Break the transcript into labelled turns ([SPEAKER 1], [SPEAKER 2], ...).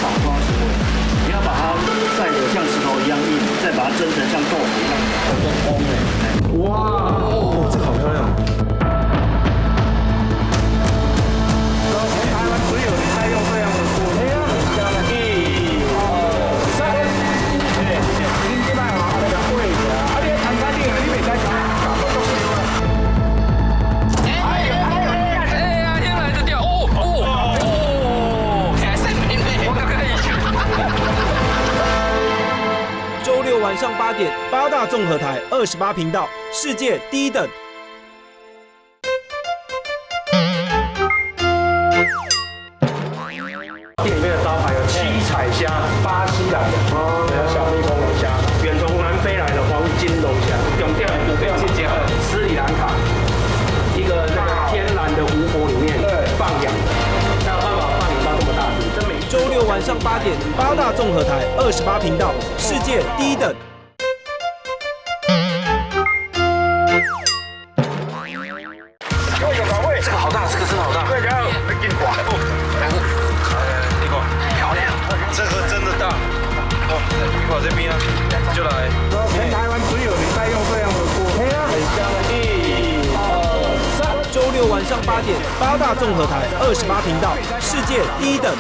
[SPEAKER 1] 少花石灰，你要把它晒得像石头一样硬，再把它蒸成像豆腐一样的烘哎。
[SPEAKER 2] 哇，哦，这个好漂亮。
[SPEAKER 1] 全台湾只有你在用这样的锅。哎呀，加了1、2、3。对，您这摆哦，那个贵的，啊，你谈餐厅，你袂使讲，搞到中秋了。
[SPEAKER 3] 周六晚上8点，八大综合台28频道，世界第一等。
[SPEAKER 1] 店里面的招牌有七彩虾，巴西来的，还有小蜜蜂龙虾，远从南非来的黄金龙虾，重点就跟这家斯里兰卡一个那个天然的湖泊里面放养的，才有办法放养到这么大只。这每
[SPEAKER 3] 周六晚上8点，八大综合台28频道，世界第一等。
[SPEAKER 1] 这个好大，这个真的好大。对，然后没进广。
[SPEAKER 2] 那个漂亮，这个真的大。哦，你往这边啊，就来。
[SPEAKER 1] 全台湾只有你在用这样的锅。很香的。1、2、3。
[SPEAKER 3] 周六晚上8点，八大综合台28频道，世界第一等。